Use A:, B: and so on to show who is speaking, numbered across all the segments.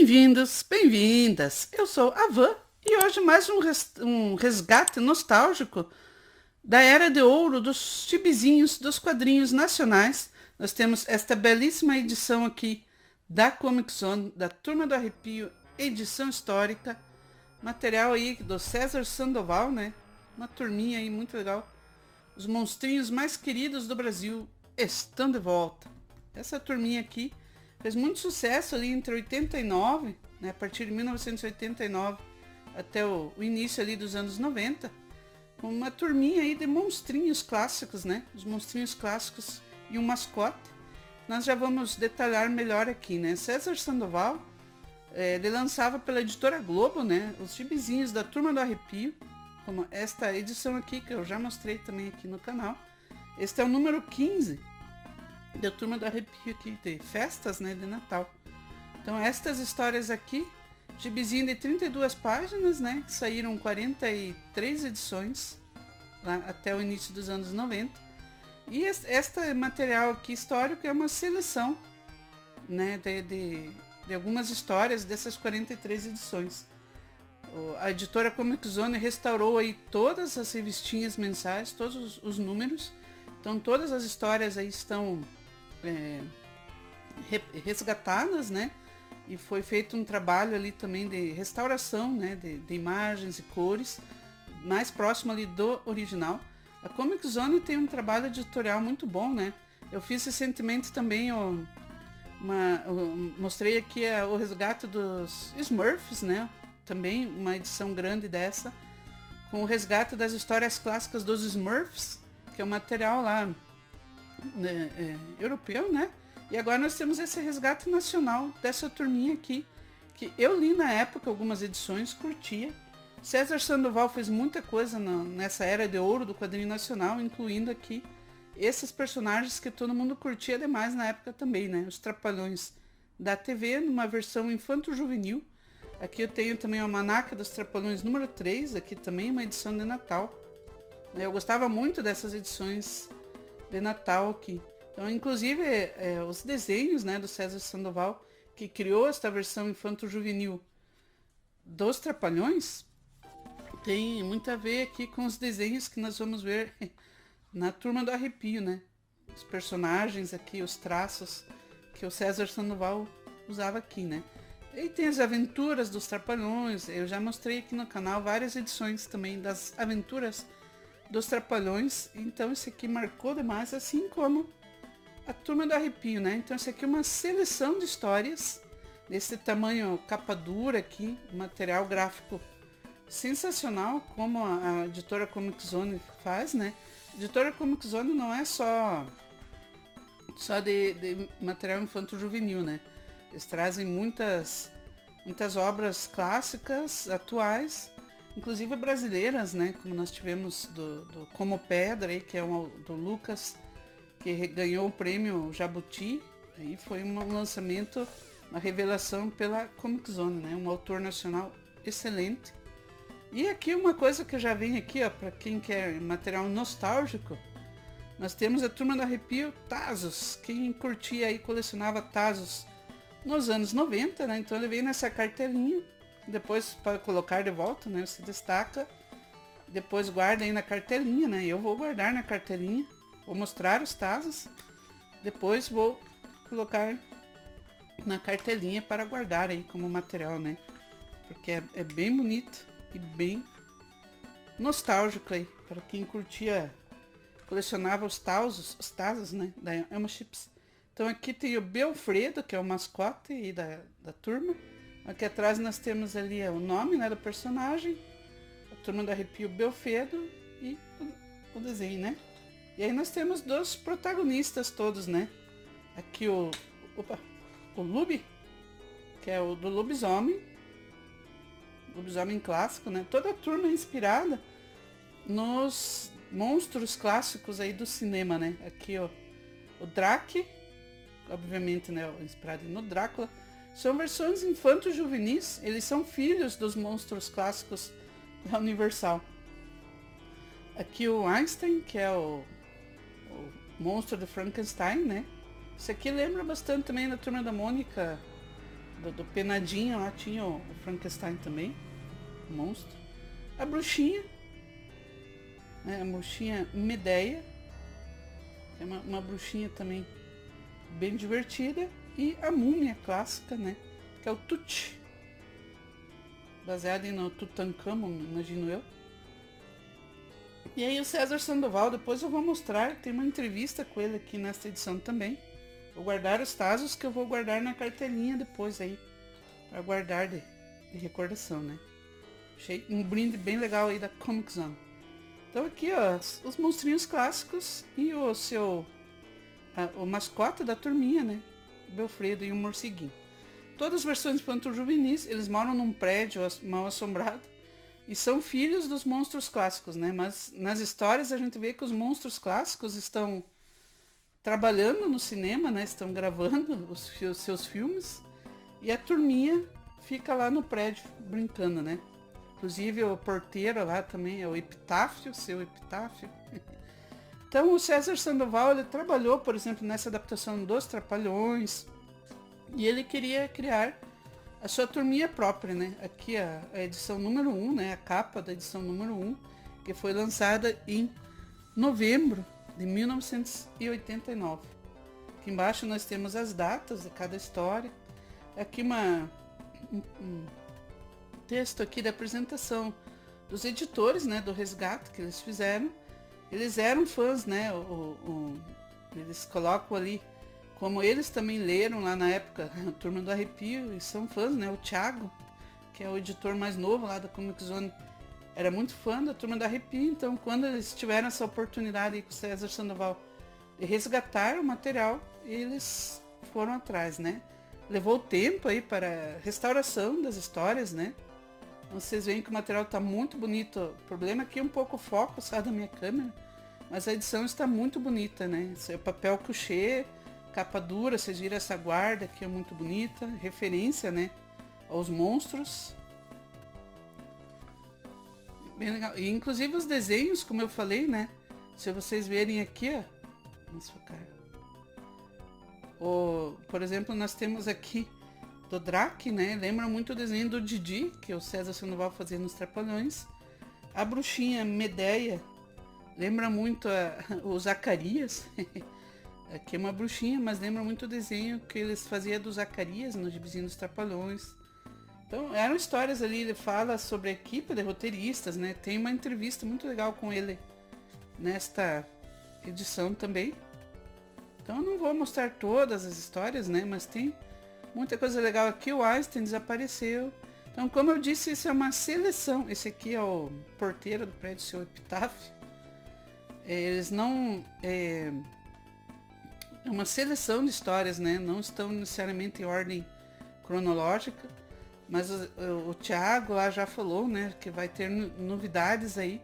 A: Bem-vindos, bem-vindas. Eu sou a Van e hoje mais um resgate nostálgico da era de ouro dos chibizinhos, dos quadrinhos nacionais. Nós temos esta belíssima edição aqui da Comic Zone, da Turma do Arrepio, edição histórica, material aí do César Sandoval, né? Uma turminha aí muito legal. Os monstrinhos mais queridos do Brasil estão de volta. Essa turminha aqui fez muito sucesso ali entre 89, né, a partir de 1989 até o início ali dos anos 90, com uma turminha aí de monstrinhos clássicos, né? Os monstrinhos clássicos e um mascote. Nós já vamos detalhar melhor aqui, né? César Sandoval, ele lançava pela editora Globo, né? Os gibizinhos da Turma do Arrepio, como esta edição aqui, que eu já mostrei também aqui no canal. Este é o número 15 da Turma do Arrepio aqui, de festas, né, de Natal. Então estas histórias aqui, gibizinho de 32 páginas, né, que saíram 43 edições, lá até o início dos anos 90. E este material aqui histórico é uma seleção, né, de algumas histórias dessas 43 edições. A editora Comic Zone restaurou aí todas as revistinhas mensais, todos os números. Então todas as histórias aí estão resgatadas, né? E foi feito um trabalho ali também de restauração, né? De imagens e cores, mais próximo ali do original. A Comic Zone tem um trabalho editorial muito bom, né? Eu fiz recentemente também mostrei aqui o resgate dos Smurfs, né? Também uma edição grande dessa, com o resgate das histórias clássicas dos Smurfs, que é um material lá europeu, né? E agora nós temos esse resgate nacional dessa turminha aqui, que eu li na época algumas edições, curtia. César Sandoval fez muita coisa nessa era de ouro do quadrinho nacional, incluindo aqui esses personagens que todo mundo curtia demais na época também, né? Os Trapalhões da TV, numa versão infanto-juvenil. Aqui eu tenho também o Almanaca dos Trapalhões número 3, aqui também uma edição de Natal. Eu gostava muito dessas edições de Natal aqui. Então, inclusive, os desenhos, né, do César Sandoval, que criou esta versão infanto-juvenil dos Trapalhões, tem muito a ver aqui com os desenhos que nós vamos ver na Turma do Arrepio, né? Os personagens aqui, os traços que o César Sandoval usava aqui, né? E tem as aventuras dos Trapalhões. Eu já mostrei aqui no canal várias edições também das aventuras dos Trapalhões. Então esse aqui marcou demais, assim como a Turma do Arrepio, né? Então esse aqui é uma seleção de histórias desse tamanho capa dura aqui, material gráfico sensacional, como a editora Comic Zone faz, né? A editora Comic Zone não é só de material infanto-juvenil, né? Eles trazem muitas obras clássicas, atuais, inclusive brasileiras, né? Como nós tivemos do Como Pedra, aí, que é do Lucas, que ganhou o prêmio Jabuti. Aí foi um lançamento, uma revelação pela Comic Zone, né? Um autor nacional excelente. E aqui uma coisa que já vem aqui, ó, para quem quer material nostálgico, nós temos a Turma do Arrepio Tazos. Quem curtia aí, colecionava Tazos nos anos 90, né? Então ele vem nessa cartelinha, depois para colocar de volta, né? Você destaca, depois guarda aí na cartelinha, né? Eu vou guardar na cartelinha, vou mostrar os Tazos, depois vou colocar na cartelinha para guardar aí como material, né? Porque é bem bonito e bem nostálgico aí, para quem curtia, colecionava os Tazos, né? Da Elma Chips. Então aqui tem o Belfredo, que é o mascote aí da turma. Aqui atrás nós temos ali o nome, né, do personagem. A Turma do Arrepio Belfredo e o desenho, né? E aí nós temos dos protagonistas todos, né? Aqui o Lube, que é o do lobisomem clássico, né? Toda a turma é inspirada nos monstros clássicos aí do cinema, né? Aqui o Drake, obviamente, né, inspirado no Drácula. São versões infanto-juvenis, eles são filhos dos monstros clássicos da Universal. Aqui o Einstein, que é o monstro do Frankenstein, né? Isso aqui lembra bastante também da Turma da Mônica, do Penadinho, lá tinha o Frankenstein também, o monstro. A bruxinha, né, a bruxinha Medeia, que é uma bruxinha também bem divertida. E a múmia clássica, né, que é o Tut, baseado no Tutankhamon, imagino eu. E aí o César Sandoval, depois eu vou mostrar, tem uma entrevista com ele aqui nesta edição também. Vou guardar os tazos que eu vou guardar na cartelinha depois aí, para guardar de recordação, né. Achei um brinde bem legal aí da Comic Zone. Então aqui, ó, os monstrinhos clássicos e o mascote da turminha, né, o Belfredo e o morceguinho. Todas as versões infanto-juvenis, eles moram num prédio mal assombrado e são filhos dos monstros clássicos, né? Mas nas histórias a gente vê que os monstros clássicos estão trabalhando no cinema, né? Estão gravando os seus filmes e a turminha fica lá no prédio brincando, né? Inclusive o porteiro lá também é o Epitáfio, seu Epitáfio. Então o César Sandoval, ele trabalhou, por exemplo, nessa adaptação dos Trapalhões e ele queria criar a sua turminha própria, né? Aqui a edição número 1, né? A capa da edição número 1, que foi lançada em novembro de 1989. Aqui embaixo nós temos as datas de cada história. Aqui um texto aqui da apresentação dos editores, né? Do resgate que eles fizeram. Eles eram fãs, né? Eles colocam ali como eles também leram lá na época, a Turma do Arrepio, e são fãs, né? O Thiago, que é o editor mais novo lá da Comic Zone, era muito fã da Turma do Arrepio, então quando eles tiveram essa oportunidade aí com o César Sandoval de resgatar o material, eles foram atrás, né? Levou tempo aí para restauração das histórias, né? Vocês veem que o material está muito bonito. O problema aqui é um pouco o foco, sabe, da minha câmera, mas a edição está muito bonita, né? Esse é o papel couché, capa dura, vocês viram essa guarda que é muito bonita, referência, né, aos monstros. Bem legal. E inclusive os desenhos, como eu falei, né, se vocês verem aqui, ó, vamos focar. Por exemplo, nós temos aqui do Drac, né, lembra muito o desenho do Didi, que o César Sandoval fazia nos Trapalhões. A bruxinha Medeia lembra muito o Zacarias. Aqui é uma bruxinha, mas lembra muito o desenho que eles faziam do Zacarias no Gibizinho dos Trapalhões. Então, eram histórias ali, ele fala sobre a equipe de roteiristas, né? Tem uma entrevista muito legal com ele nesta edição também. Então, eu não vou mostrar todas as histórias, né? Mas tem muita coisa legal aqui. O Einstein desapareceu. Então, como eu disse, isso é uma seleção. Esse aqui é o porteiro do prédio, seu Epitáfio. Eles não... É uma seleção de histórias, né? Não estão necessariamente em ordem cronológica, mas o Thiago lá já falou, né, que vai ter novidades aí,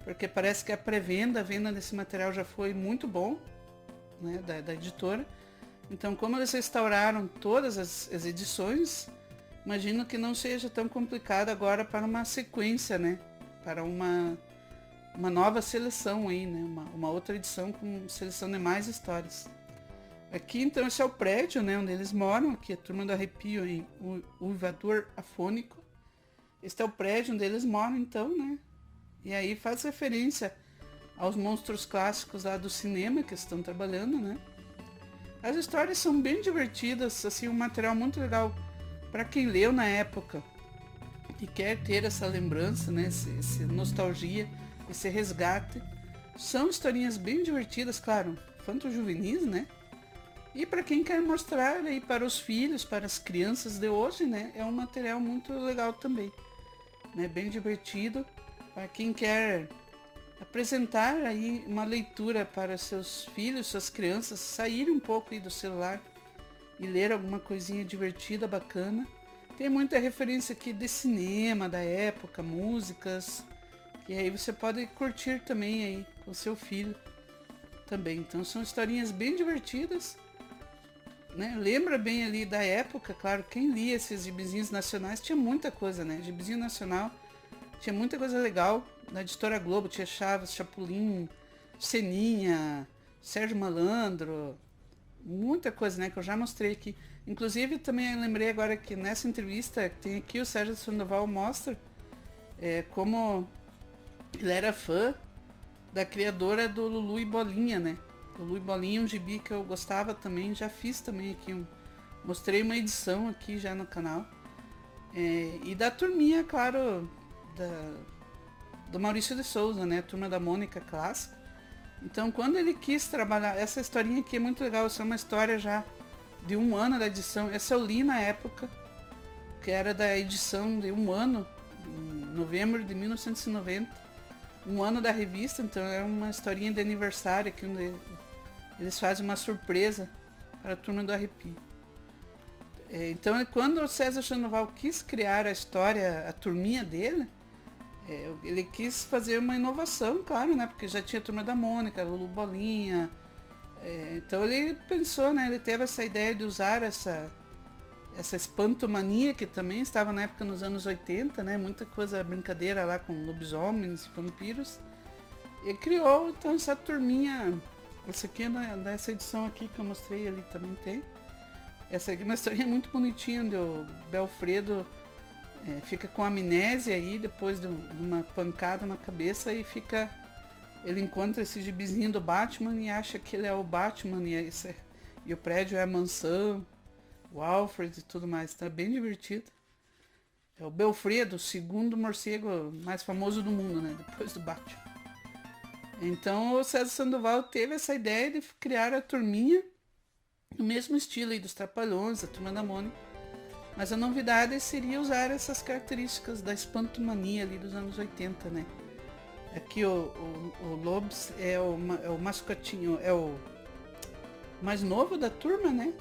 A: porque parece que a venda desse material já foi muito bom, né, da editora. Então, como eles restauraram todas as edições, imagino que não seja tão complicado agora para uma sequência, né, para uma nova seleção aí, né, uma outra edição com seleção de mais histórias. Aqui, então, esse é o prédio, né, onde eles moram, aqui a Turma do Arrepio e o Uivador Afônico. Este é o prédio onde eles moram, então, né, e aí faz referência aos monstros clássicos lá do cinema que estão trabalhando, né. As histórias são bem divertidas, assim, um material muito legal para quem leu na época e quer ter essa lembrança, né, esse nostalgia, esse resgate. São historinhas bem divertidas, claro, infanto-juvenis, né. E para quem quer mostrar aí para os filhos, para as crianças de hoje, né, é um material muito legal também, né, bem divertido. Para quem quer apresentar aí uma leitura para seus filhos, suas crianças, sair um pouco aí do celular e ler alguma coisinha divertida, bacana. Tem muita referência aqui de cinema, da época, músicas, que aí você pode curtir também aí com seu filho também. Então são historinhas bem divertidas, né? Lembra bem ali da época, claro, quem lia esses gibizinhos nacionais tinha muita coisa, né? Gibizinho nacional tinha muita coisa legal. Na Editora Globo tinha Chaves, Chapulin, Seninha, Sérgio Malandro, muita coisa, né, que eu já mostrei aqui. Inclusive, também eu lembrei agora que nessa entrevista que tem aqui, o Sérgio Sandoval mostra como ele era fã da criadora do Lulu e Bolinha, né? Lulu e Bolinha, um gibi que eu gostava também, já fiz também aqui, mostrei uma edição aqui já no canal. E da turminha, claro, do Maurício de Souza, né? Turma da Mônica Clássica. Então, quando ele quis trabalhar, essa historinha aqui é muito legal, essa é uma história já de 1 ano da edição. Essa eu li na época, que era da edição de 1 ano, em novembro de 1990. 1 ano da revista, então é uma historinha de aniversário aqui, onde eles fazem uma surpresa para a turma do Arrepio. Então, quando o César Sandoval quis criar a história, a turminha dele, ele quis fazer uma inovação, claro, né? Porque já tinha a Turma da Mônica, Lulu Bolinha. Então ele pensou, né? Ele teve essa ideia de usar essa espantomania, que também estava na época nos anos 80, né? Muita coisa, brincadeira lá com lobisomens e vampiros. E criou, então, essa turminha. Essa aqui é dessa edição aqui que eu mostrei ali, também tem. Essa aqui é uma historinha muito bonitinha, onde o Belfredo fica com amnésia aí, depois de uma pancada na cabeça, e ele encontra esse gibizinho do Batman e acha que ele é o Batman, e o prédio é a mansão, o Alfred e tudo mais. Tá bem divertido. É o Belfredo, o segundo morcego mais famoso do mundo, né? Depois do Batman. Então o César Sandoval teve essa ideia de criar a turminha no mesmo estilo aí dos Trapalhões, da Turma da Mônica. Mas a novidade seria usar essas características da espantomania ali dos anos 80, né? Aqui o Lobos é o mascotinho, é o mais novo da turma, né?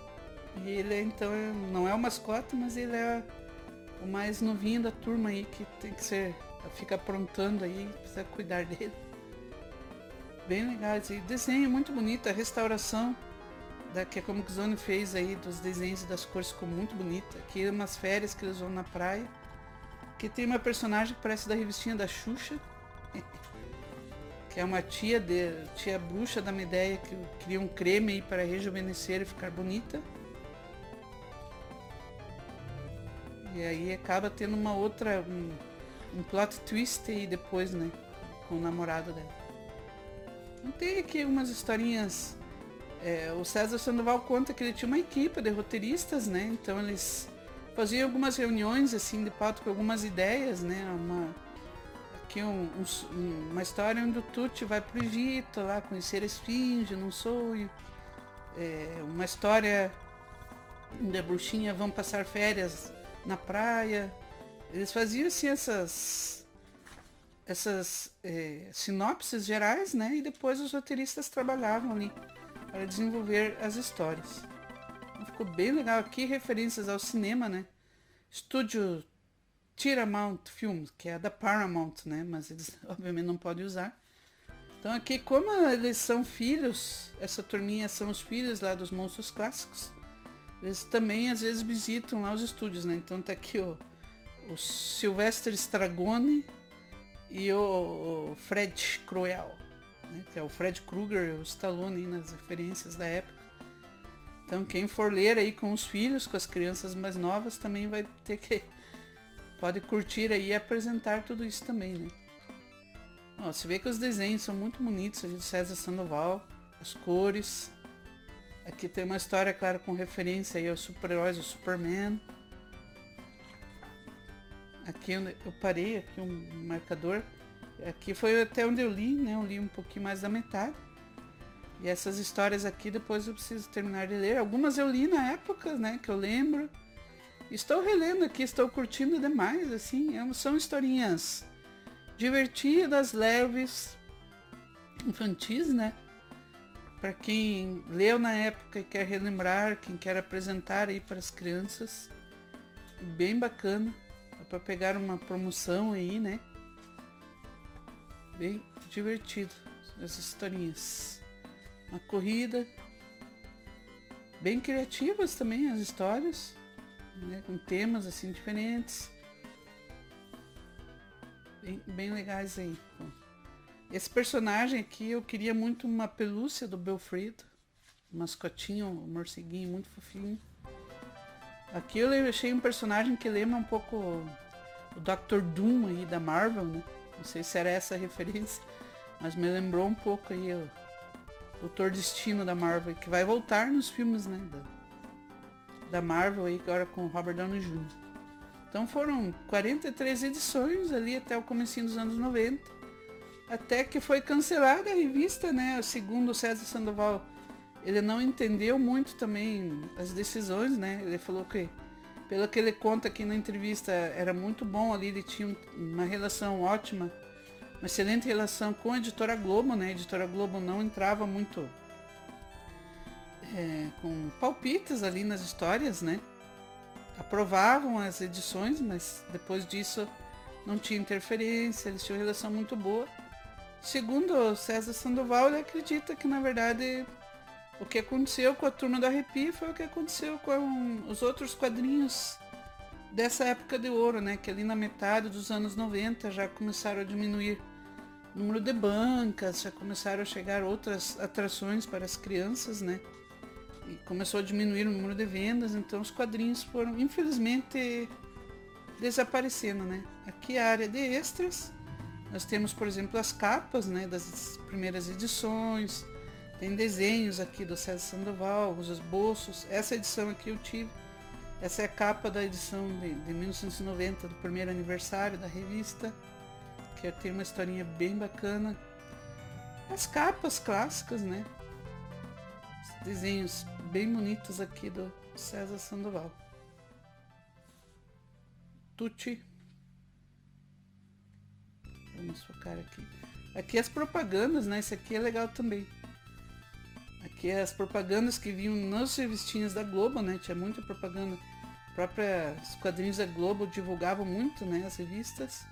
A: E ele então não é o mascote, mas ele é o mais novinho da turma aí, que tem que ser, fica aprontando aí, precisa cuidar dele. Bem legal, esse desenho muito bonito, a restauração que a Comic Zone fez aí dos desenhos e das cores ficou muito bonita. Aqui umas férias que eles vão na praia, que tem uma personagem que parece da revistinha da Xuxa, que é uma tia bruxa da Medeia, que cria um creme aí para rejuvenescer e ficar bonita. E aí acaba tendo uma outra, um plot twist aí depois, né, com o namorado dela. Então tem aqui umas historinhas. O César Sandoval conta que ele tinha uma equipe de roteiristas, né? Então eles faziam algumas reuniões assim de pauta com algumas ideias, né? Aqui uma história onde o Tutti vai pro Egito lá conhecer a Esfinge num sonho. Uma história onde a bruxinha vão passar férias na praia. Eles faziam assim essas sinopses gerais, né? E depois os roteiristas trabalhavam ali para desenvolver as histórias. Então, ficou bem legal aqui, referências ao cinema, né? Estúdio Paramount Films, que é da Paramount, né? Mas eles obviamente não podem usar. Então aqui, como eles são filhos, essa turminha são os filhos lá dos monstros clássicos, eles também às vezes visitam lá os estúdios, né? Então tá aqui o Sylvester Stallone e o Fred Cruel, né? Que é o Fred Krueger, o Stallone, nas referências da época. Então quem for ler aí com os filhos, com as crianças mais novas, também vai ter que... pode curtir aí e apresentar tudo isso também, né? Ó, você vê que os desenhos são muito bonitos, de César Sandoval, as cores. Aqui tem uma história, claro, com referência aí aos super-heróis, o Superman. Aqui eu parei, aqui um marcador. Aqui foi até onde eu li, né? Eu li um pouquinho mais da metade. E essas histórias aqui depois eu preciso terminar de ler. Algumas eu li na época, né? Que eu lembro. Estou relendo aqui, estou curtindo demais, assim. São historinhas divertidas, leves, infantis, né? Para quem leu na época e quer relembrar, quem quer apresentar aí para as crianças. Bem bacana. Dá para pegar uma promoção aí, né? Bem divertido essas historinhas. Uma corrida. Bem criativas também as histórias, né? Com temas assim diferentes. Bem legais aí. Esse personagem aqui, eu queria muito uma pelúcia do Belfredo. mascotinho, um morceguinho muito fofinho. Aqui eu achei um personagem que lembra um pouco o Dr. Doom aí da Marvel, né? Não sei se era essa a referência, mas me lembrou um pouco aí o Doutor Destino da Marvel, que vai voltar nos filmes, né? Da Marvel aí, agora com o Robert Downey Jr. Então foram 43 edições ali até o comecinho dos anos 90, até que foi cancelada a revista, né? Segundo o César Sandoval, ele não entendeu muito também as decisões, né? Ele falou que, pelo que ele conta aqui na entrevista, era muito bom ali, ele tinha uma relação ótima, uma excelente relação com a Editora Globo, né? A Editora Globo não entrava muito com palpites ali nas histórias, né? Aprovavam as edições, mas depois disso não tinha interferência, eles tinham uma relação muito boa. Segundo o César Sandoval, ele acredita que, na verdade, o que aconteceu com a Turma do Arrepio foi o que aconteceu com os outros quadrinhos dessa época de ouro, né? Que ali na metade dos anos 90 já começaram a diminuir o número de bancas, já começaram a chegar outras atrações para as crianças, né? E começou a diminuir o número de vendas, então os quadrinhos foram, infelizmente, desaparecendo, né? Aqui a área de extras, nós temos, por exemplo, as capas, né, das primeiras edições, tem desenhos aqui do César Sandoval, os esboços. Essa edição aqui eu tive, essa é a capa da edição de 1990, do primeiro aniversário da revista, que tem uma historinha bem bacana. As capas clássicas, né? Os desenhos bem bonitos aqui do César Sandoval. Tutti. Vamos focar aqui. Aqui as propagandas, né? Isso aqui é legal também. Aqui as propagandas que vinham nas revistinhas da Globo, né? Tinha muita propaganda. Os quadrinhos da Globo divulgavam muito, né? As revistas.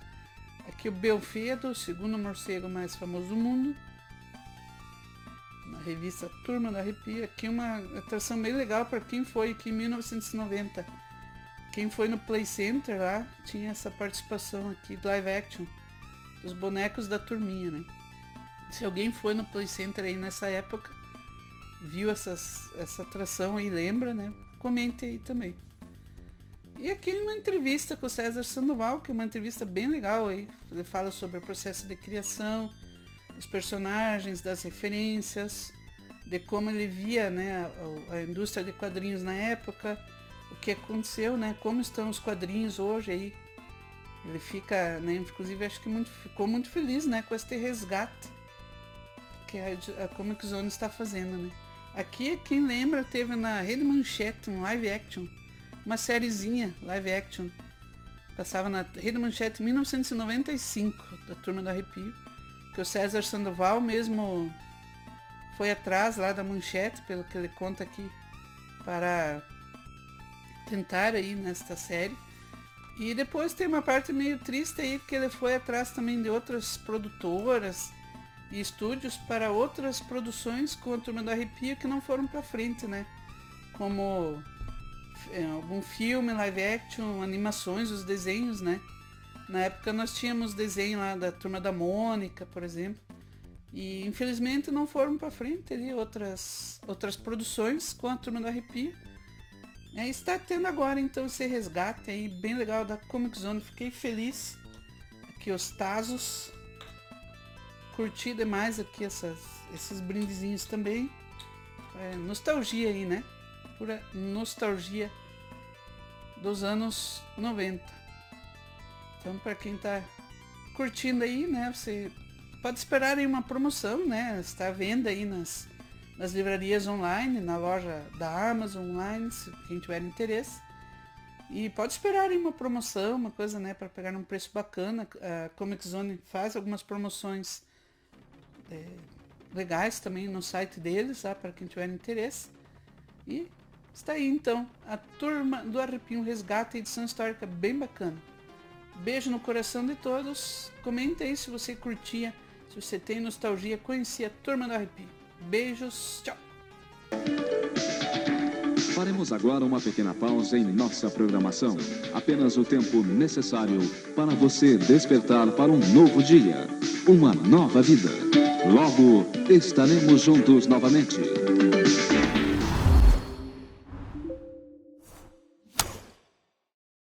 A: Aqui o Belfedo, o segundo morcego mais famoso do mundo. Na revista Turma do Arrepio. Aqui uma atração bem legal para quem foi aqui em 1990. Quem foi no Play Center lá, tinha essa participação aqui do live action dos bonecos da turminha, né? Se alguém foi no Play Center aí nessa época, viu essa atração aí, lembra, né? Comente aí também. E aqui uma entrevista com o César Sandoval, que é uma entrevista bem legal aí. Ele fala sobre o processo de criação, os personagens, das referências, de como ele via, né, a indústria de quadrinhos na época, o que aconteceu, né? Como estão os quadrinhos hoje aí. Ele fica, né, inclusive acho que ficou muito feliz, né, com este resgate que a Comic Zone está fazendo, né. Aqui, quem lembra, teve na Rede Manchete um live action, uma sériezinha live action, passava na Rede Manchete em 1995, da Turma do Arrepio, que o César Sandoval mesmo foi atrás lá da Manchete, pelo que ele conta aqui, para tentar aí nesta série. E depois tem uma parte meio triste aí, porque ele foi atrás também de outras produtoras e estúdios para outras produções com a Turma do Arrepio que não foram para frente, né? Como algum filme, live action, animações, os desenhos, né? Na época nós tínhamos desenho lá da Turma da Mônica, por exemplo. E infelizmente não foram para frente ali outras produções com a Turma do Arrepio. Está tendo agora então esse resgate aí bem legal da Comic Zone. Fiquei feliz. Aqui os Tazos. Curti demais aqui esses brindezinhos também. Nostalgia aí, né? Pura nostalgia dos anos 90. Então para quem tá curtindo aí, né? Você pode esperar aí uma promoção, né? Está à venda aí nas livrarias online, na loja da Amazon online, se quem tiver interesse. E pode esperar aí uma promoção, uma coisa, né, para pegar num preço bacana. A Comic Zone faz algumas promoções legais também no site deles, tá, para quem tiver interesse. E está aí então, a Turma do Arrepio, um resgate, edição histórica bem bacana. Beijo no coração de todos. Comenta aí se você curtia, se você tem nostalgia, conhecia a Turma do Arrepio. Beijos, tchau.
B: Faremos agora uma pequena pausa em nossa programação. Apenas o tempo necessário para você despertar para um novo dia, uma nova vida. Logo estaremos juntos novamente.